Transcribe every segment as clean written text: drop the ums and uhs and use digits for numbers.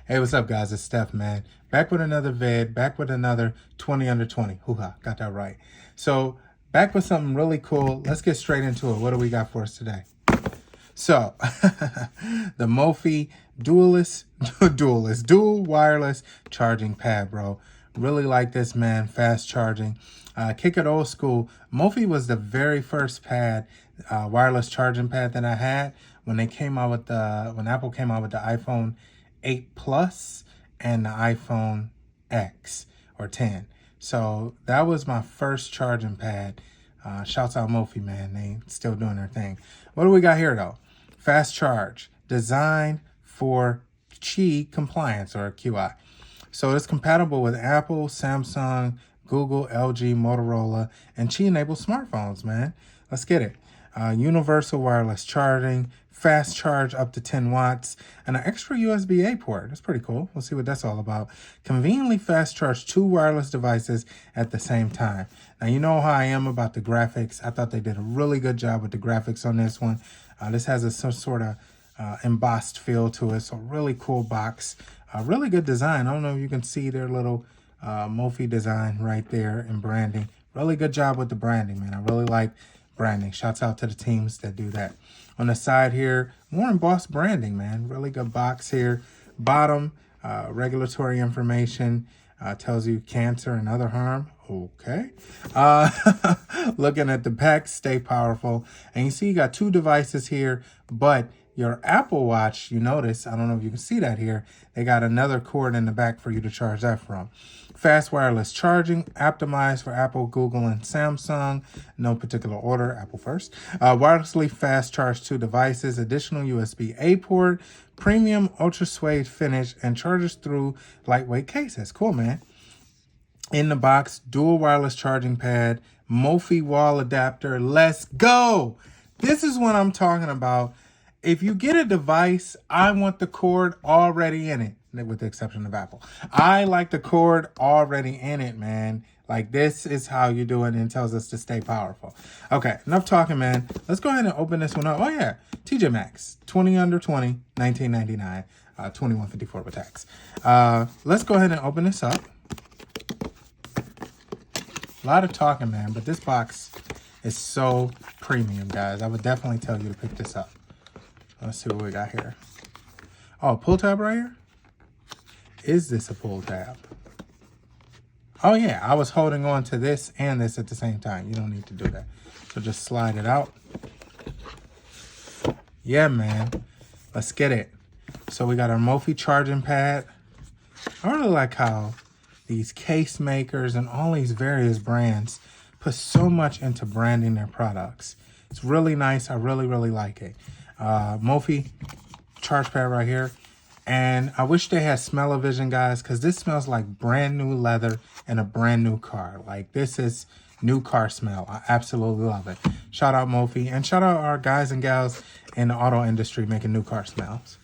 Hey, what's up, guys? It's Steph, man. Back with another vid, back with another 20 under 20. Hoo-ha, got that right. So, back with something really cool. Let's get straight into it. What do we got for us today? So, the Mophie dual wireless charging pad, bro. Really like this, man. Fast charging. Kick it old school. Mophie was the very first pad, wireless charging pad that I had when they came out with when Apple came out with the iPhone 8 Plus and the iPhone X or 10. So that was my first charging pad. Shouts out Mophie, man. They still doing their thing. What do we got here, though? Fast charge, designed for Qi compliance or QI. So it's compatible with Apple, Samsung, Google, LG, Motorola, and Qi-enabled smartphones, man. Let's get it. Universal wireless charging, fast charge up to 10 watts, and an extra USB-A port. That's pretty cool. We'll see what that's all about. Conveniently fast charge 2 wireless devices at the same time. Now, you know how I am about the graphics. I thought they did a really good job with the graphics on this one. This has some sort of embossed feel to it, so really cool box. Really good design. I don't know if you can see their little Mophie design right there in branding. Really good job with the branding, man. I really like branding. Shouts out to the teams that do that. On the side here, more embossed branding, man. Really good box here. Bottom, regulatory information. Tells you cancer and other harm. Okay. Looking at the back, stay powerful. And you see you got 2 devices here, but your Apple Watch, you notice, I don't know if you can see that here, they got another cord in the back for you to charge that from. Fast wireless charging, optimized for Apple, Google, and Samsung. No particular order, Apple first. Wirelessly fast charge 2 devices, additional USB-A port, premium ultra suede finish, and charges through lightweight cases. Cool, man. In the box, dual wireless charging pad, Mophie wall adapter. Let's go. This is what I'm talking about. If you get a device, I want the cord already in it, with the exception of Apple. I like the cord already in it, man. Like, this is how you do it, and it tells us to stay powerful. Okay, enough talking, man. Let's go ahead and open this one up. Oh, yeah. TJ Maxx, 20 under 20, 19.99, 21.54 with tax. Let's go ahead and open this up. A lot of talking, man, but this box is so premium, guys. I would definitely tell you to pick this up. Let's see what we got here. Oh, pull tab right here? Is this a pull tab? Oh, yeah. I was holding on to this and this at the same time. You don't need to do that. So just slide it out. Yeah, man. Let's get it. So we got our Mophie charging pad. I really like how these case makers and all these various brands put so much into branding their products. It's really nice. I really, really like it. Mophie charge pad right here. And I wish they had smell-o-vision, guys, because this smells like brand new leather and a brand new car. Like, this is new car smell. I absolutely love it. Shout out Mophie, and shout out our guys and gals in the auto industry making new car smells.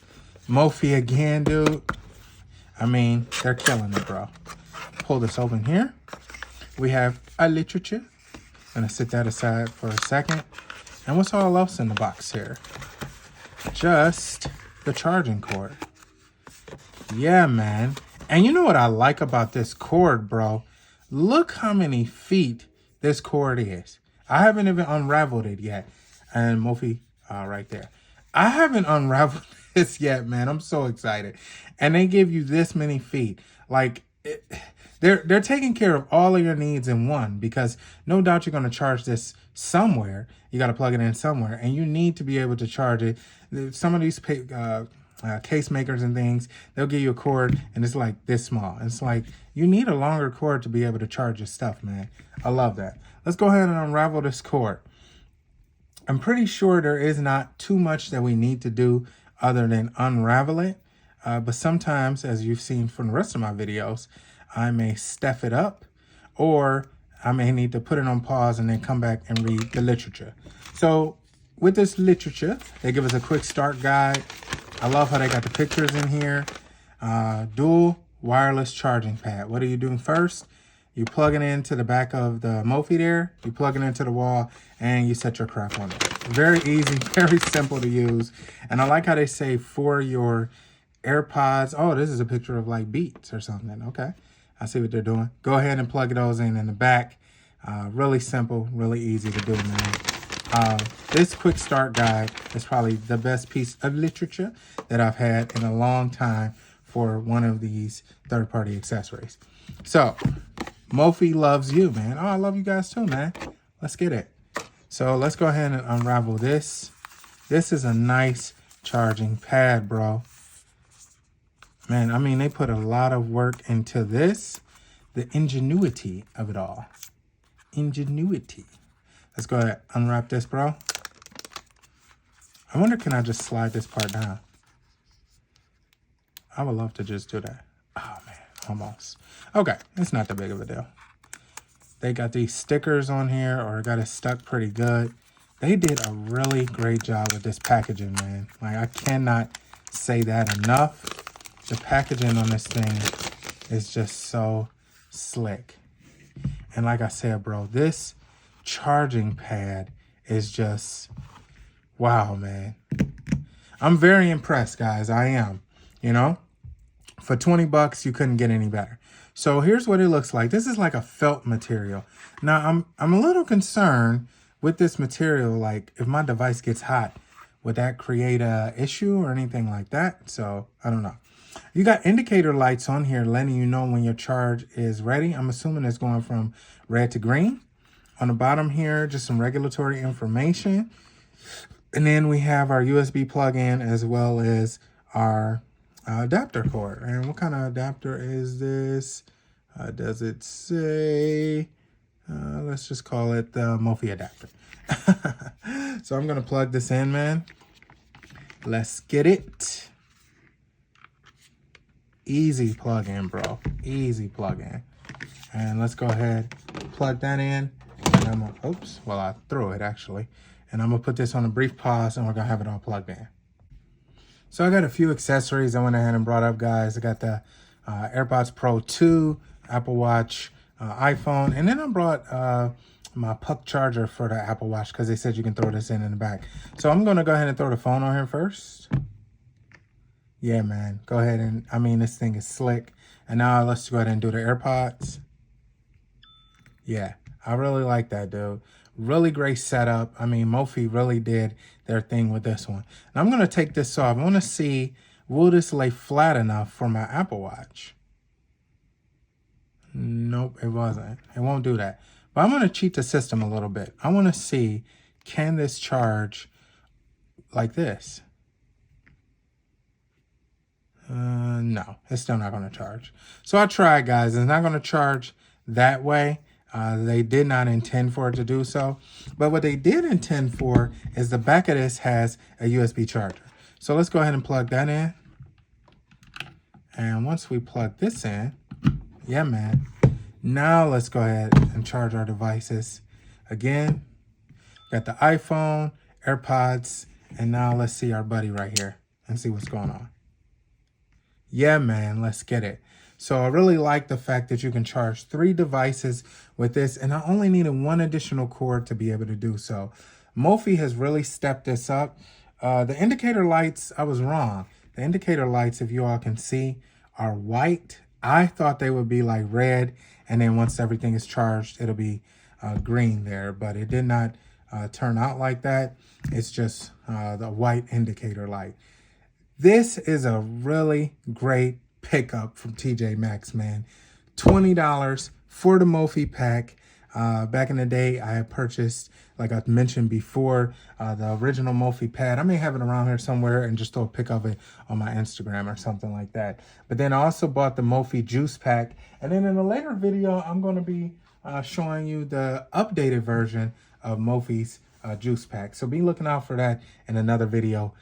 Mophie again, dude. I mean, they're killing it, bro. Pull this open here. We have a literature. I'm gonna sit that aside for a second. And what's all else in the box here? Just the charging cord. Yeah, man. And you know what I like about this cord, bro? Look how many feet this cord is. I haven't even unraveled it yet. And Mophie, right there. I haven't unraveled this yet, man. I'm so excited. And they give you this many feet. Like, they're taking care of all of your needs in one, because no doubt you're going to charge this somewhere. You got to plug it in somewhere, and you need to be able to charge it. Some of these case makers and things, they'll give you a cord and it's like this small. It's like, you need a longer cord to be able to charge your stuff, man. I love that. Let's go ahead and unravel this cord. I'm pretty sure there is not too much that we need to do other than unravel it. But sometimes, as you've seen from the rest of my videos, I may step it up, or I may need to put it on pause and then come back and read the literature. So with this literature, they give us a quick start guide. I love how they got the pictures in here. Dual wireless charging pad. What are you doing first? You plug it into the back of the Mophie there. You plug it into the wall and you set your crap on it. Very easy, very simple to use. And I like how they say for your AirPods. Oh, this is a picture of like Beats or something. Okay, I see what they're doing. Go ahead and plug those in the back. Really simple, really easy to do, man. This quick start guide is probably the best piece of literature that I've had in a long time for one of these third-party accessories. So, Mophie loves you, man. Oh, I love you guys too, man. Let's get it. So let's go ahead and unravel this. This is a nice charging pad, bro. Man, I mean, they put a lot of work into this. The ingenuity of it all. Ingenuity. Let's go ahead and unwrap this, bro. I wonder, can I just slide this part down? I would love to just do that. Oh, man, almost. Okay, it's not that big of a deal. They got these stickers on here, or got it stuck pretty good. They did a really great job with this packaging, man. Like, I cannot say that enough. The packaging on this thing is just so slick. And like I said, bro, this charging pad is just, wow, man. I'm very impressed, guys. I am. You know, for 20 bucks, you couldn't get any better. So here's what it looks like. This is like a felt material. Now, I'm a little concerned with this material. Like, if my device gets hot, would that create a issue or anything like that? So I don't know. You got indicator lights on here letting you know when your charge is ready. I'm assuming it's going from red to green. On the bottom here, just some regulatory information. And then we have our USB plug-in as well as our adapter cord. And what kind of adapter is this? Does it say? Let's just call it the Mophie adapter. So I'm going to plug this in, man. Let's get it. Easy plug in, bro. Easy plug in. And let's go ahead, plug that in. And I'm gonna, oops, well, I threw it actually. And I'm gonna put this on a brief pause and we're gonna have it all plugged in. So I got a few accessories I went ahead and brought up, guys. I got the AirPods Pro 2, Apple Watch, iPhone, and then I brought my puck charger for the Apple Watch because they said you can throw this in the back. So I'm gonna go ahead and throw the phone on here first. Yeah, man, go ahead and, I mean, this thing is slick. And now let's go ahead and do the AirPods. Yeah, I really like that, dude. Really great setup. I mean, Mophie really did their thing with this one. Now I'm gonna take this off. I wanna see, will this lay flat enough for my Apple Watch? Nope, it wasn't. It won't do that. But I'm gonna cheat the system a little bit. I wanna see, can this charge like this? No, it's still not going to charge. So I tried, guys. It's not going to charge that way. They did not intend for it to do so. But what they did intend for is the back of this has a USB charger. So let's go ahead and plug that in. And once we plug this in, yeah, man. Now let's go ahead and charge our devices. Again, got the iPhone, AirPods, and now let's see our buddy right here and see what's going on. Yeah, man, let's get it. So I really like the fact that you can charge 3 devices with this, and I only needed 1 additional cord to be able to do so. Mophie has really stepped this up. The indicator lights, I was wrong. The indicator lights, if you all can see, are white. I thought they would be like red, and then once everything is charged, it'll be green there, but it did not turn out like that. It's just the white indicator light. This is a really great pickup from TJ Maxx, man. $20 for the Mophie pack. Back in the day, I had purchased, like I mentioned before, the original Mophie pad. I may have it around here somewhere and just throw a pic of it on my Instagram or something like that. But then I also bought the Mophie juice pack. And then in a later video, I'm going to be showing you the updated version of Mophie's juice pack. So be looking out for that in another video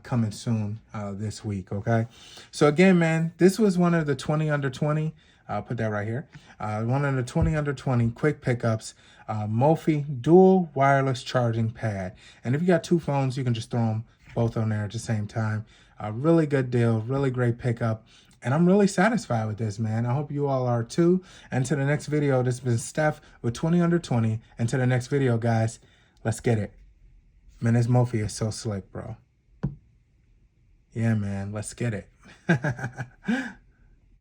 coming soon this week, okay? So again, man, this was one of the 20 under 20. I'll put that right here. One of the 20 under 20 quick pickups, Mophie dual wireless charging pad. And if you got 2 phones, you can just throw them both on there at the same time. Really good deal, really great pickup. And I'm really satisfied with this, man. I hope you all are too. And to the next video, this has been Steph with 20 under 20. And to the next video, guys, let's get it. Man, this Mophie is so slick, bro. Yeah, man, let's get it.